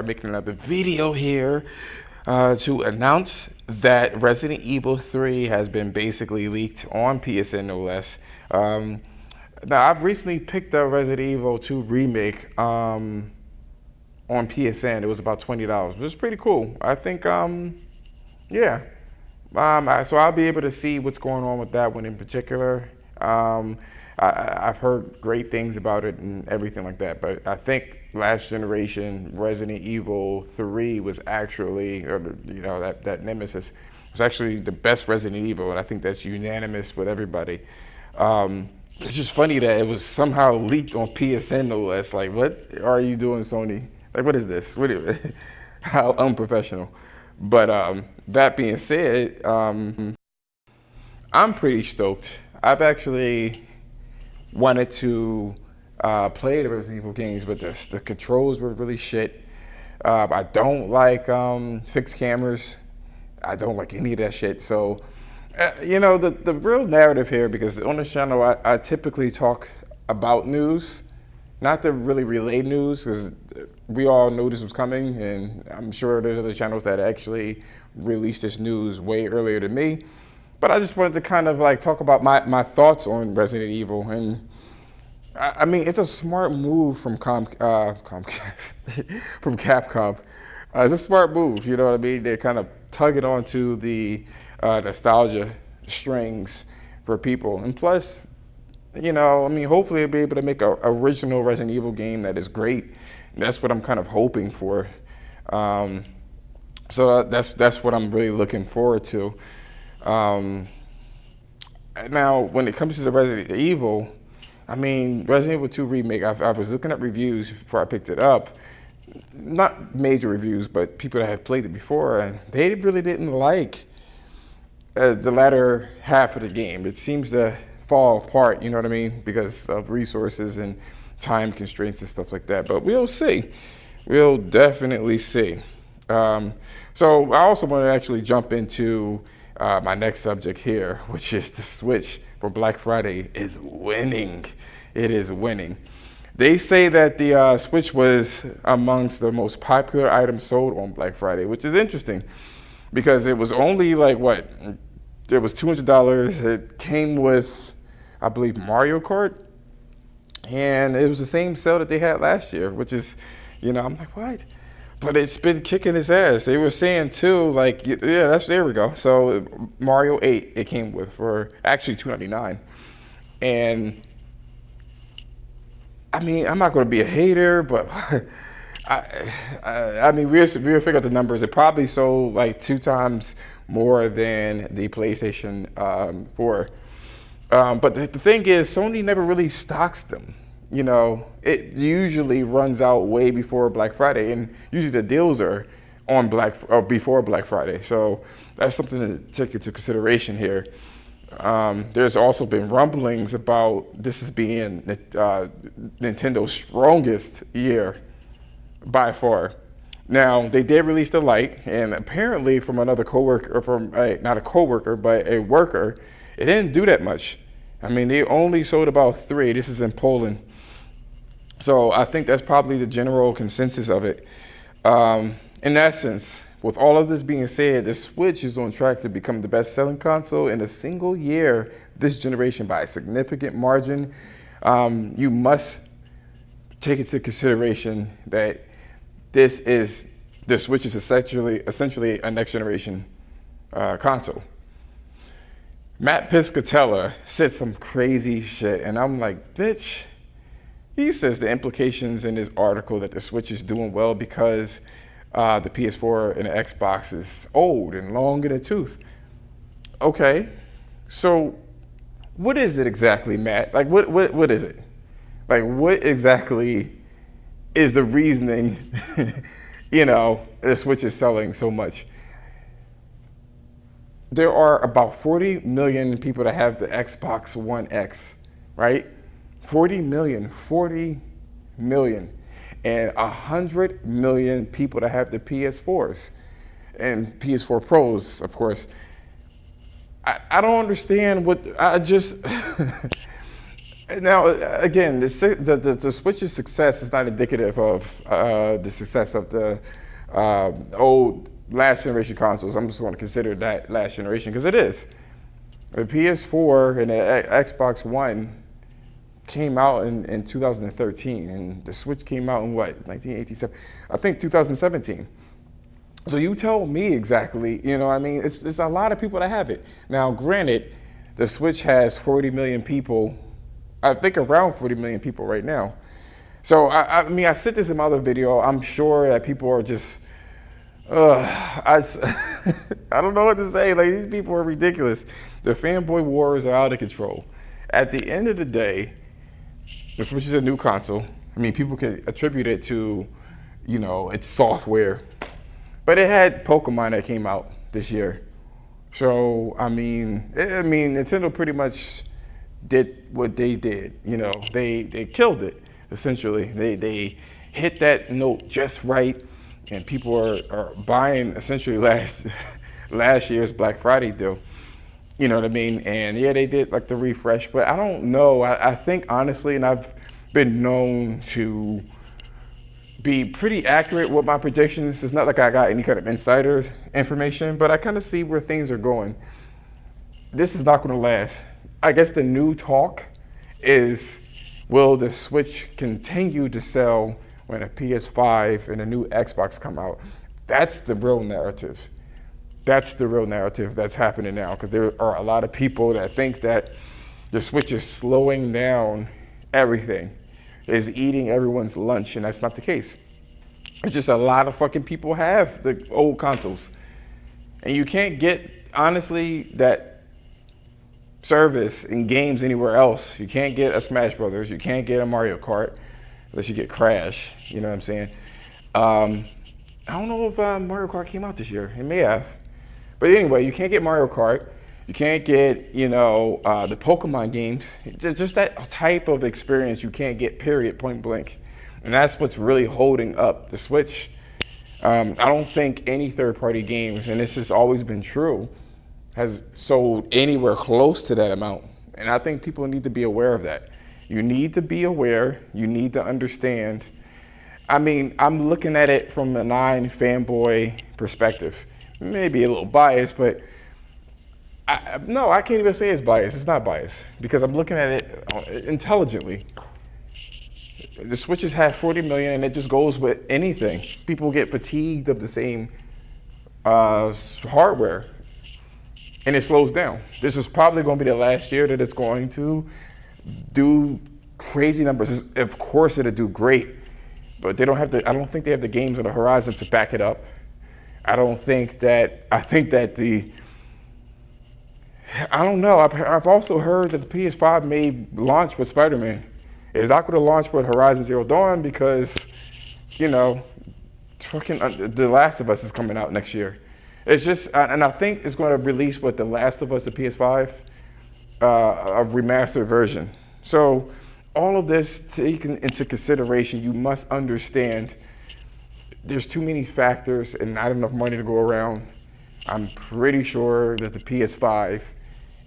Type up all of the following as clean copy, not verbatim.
are making another video here to announce that Resident Evil 3 has been basically leaked on PSN, no less. Now, I've recently picked up Resident Evil 2 Remake on PSN. It was about $20, which is pretty cool. I think, yeah. So I'll be able to see what's going on with that one in particular. I've heard great things about it and everything like that, but I think last generation Resident Evil 3 was actually, or that Nemesis was actually the best Resident Evil, and I think that's unanimous with everybody. It's just funny that it was somehow leaked on PSN, no less. Like, what are you doing, Sony? Like, what is this? How unprofessional. But that being said, I'm pretty stoked. I've actually wanted to play the Resident Evil games, but the controls were really shit. I don't like fixed cameras. I don't like any of that shit. So, the real narrative here, because on this channel I typically talk about news, not to really relay news, because we all knew this was coming, and I'm sure there's other channels that actually released this news way earlier than me. But I just wanted to kind of like talk about my thoughts on Resident Evil, and I mean, it's a smart move from Comcast, from Capcom. It's a smart move, you know what I mean? They're kind of tugging onto the nostalgia strings for people, and plus, hopefully they'll be able to make an original Resident Evil game that is great. That's what I'm kind of hoping for. So that's what I'm really looking forward to. Now, when it comes to the Resident Evil, I mean, Resident Evil 2 Remake, I was looking at reviews before I picked it up. Not major reviews, but people that have played it before, and they really didn't like the latter half of the game. It seems to fall apart, you know what I mean, because of resources and time constraints and stuff like that. But we'll see. We'll definitely see. So I also want to actually jump into my next subject here, which is the Switch for Black Friday is winning. It is winning. They say that the Switch was amongst the most popular items sold on Black Friday, which is interesting because it was only like what? It was $200. It came with, I believe, Mario Kart, and it was the same sale that they had last year, which is, I'm like, what? But it's been kicking its ass. They were saying too, like, yeah, there we go. So Mario 8, it came with for actually $299, and I mean, I'm not going to be a hater, but I mean, we'll figure out the numbers. It probably sold like 2 times more than the PlayStation 4. But the thing is, Sony never really stocks them. It usually runs out way before Black Friday, and usually the deals are on before Black Friday. So that's something to take into consideration here. There's also been rumblings about this as being Nintendo's strongest year by far. Now, they did release the Lite, and apparently from another coworker, or from not a coworker, but a worker, it didn't do that much. I mean, they only sold about 3. This is in Poland. So I think that's probably the general consensus of it. In essence, with all of this being said, the Switch is on track to become the best-selling console in a single year this generation by a significant margin. You must take into consideration that the Switch is essentially a next-generation console. Matt Piscatella said some crazy shit, and I'm like, bitch. He says the implications in this article that the Switch is doing well because the PS4 and the Xbox is old and long in the tooth. Okay, so what is it exactly, Matt? Like, what is it? Like, what exactly is the reasoning, the Switch is selling so much? There are about 40 million people that have the Xbox One X, right? 40 million. And 100 million people that have the PS4s and PS4 Pros, of course. I don't understand what, Now, again, the Switch's success is not indicative of the success of the old last generation consoles. I'm just going to consider that last generation because it is. The PS4 and the Xbox One came out in 2013, and the Switch came out in what, 1987? I think 2017. So you tell me exactly, you know what I mean? It's a lot of people that have it. Now, granted, the Switch has 40 million people, I think around 40 million people right now. So, I mean, I said this in my other video. I'm sure that people are just, I don't know what to say. Like, these people are ridiculous. The fanboy wars are out of control. At the end of the day, the Switch is a new console. I mean, people can attribute it to, you know, its software. But it had Pokemon that came out this year. So, I mean, Nintendo pretty much did what they did. You know, they killed it, essentially. They hit that note just right, and people are buying essentially last year's Black Friday deal. You know what I mean? And yeah, they did like the refresh, but I don't know. I think honestly, and I've been known to be pretty accurate with my predictions. It's not like I got any kind of insider information, but I kind of see where things are going. This is not going to last. I guess the new talk is, will the Switch continue to sell when a PS5 and a new Xbox come out? That's the real narrative. That's the real narrative that's happening now, because there are a lot of people that think that the Switch is slowing down everything, is eating everyone's lunch, and that's not the case. It's just a lot of fucking people have the old consoles. And you can't get, honestly, that service in games anywhere else. You can't get a Smash Brothers, you can't get a Mario Kart, unless you get Crash, you know what I'm saying? I don't know if Mario Kart came out this year. It may have. But anyway, you can't get Mario Kart. You can't get, you know, the Pokemon games. Just that type of experience you can't get, period, point blank. And that's what's really holding up the Switch. I don't think any third-party games, and this has always been true, has sold anywhere close to that amount. And I think people need to be aware of that. You need to be aware. You need to understand. I mean, I'm looking at it from a fanboy perspective. Maybe a little biased, but no, I can't even say it's biased. It's not biased because I'm looking at it intelligently. The Switches have 40 million, and it just goes with anything. People get fatigued of the same hardware, and it slows down. This is probably going to be the last year that it's going to do crazy numbers. Of course, it'll do great, but they don't have the. I don't think they have the games on the horizon to back it up. I think that I don't know. I've also heard that the PS5 may launch with Spider-Man. It's not going to launch with Horizon Zero Dawn because, you know, fucking The Last of Us is coming out next year. It's just, and I think it's going to release with The Last of Us, the PS5, a remastered version. So all of this taken into consideration, you must understand there's too many factors and not enough money to go around. I'm pretty sure that the PS5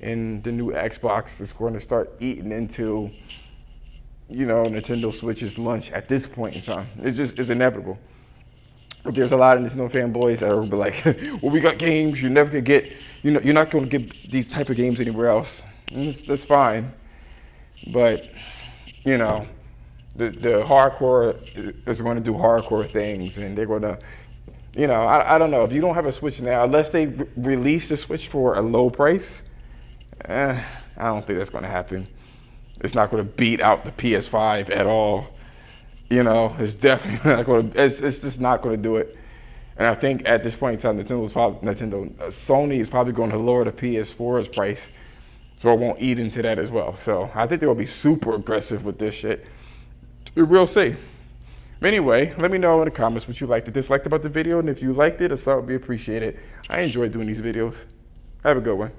and the new Xbox is going to start eating into, you know, Nintendo Switch's lunch at this point in time. It's inevitable. But there's a lot of Nintendo fanboys that will be like, well, we got games you never could get, you know, you're not going to get these type of games anywhere else. And that's fine. But, you know, the hardcore is going to do hardcore things, and they're going to, you know, I don't know. If you don't have a Switch now, unless they release the Switch for a low price, I don't think that's going to happen. It's not going to beat out the PS5 at all. You know, it's definitely not going to. It's just not going to do it. And I think at this point in time, Sony is probably going to lower the PS4's price, so it won't eat into that as well. So I think they'll be super aggressive with this shit. We'll see. Anyway, let me know in the comments what you liked or disliked about the video, and if you liked it, a sub would be appreciated. I enjoy doing these videos. Have a good one.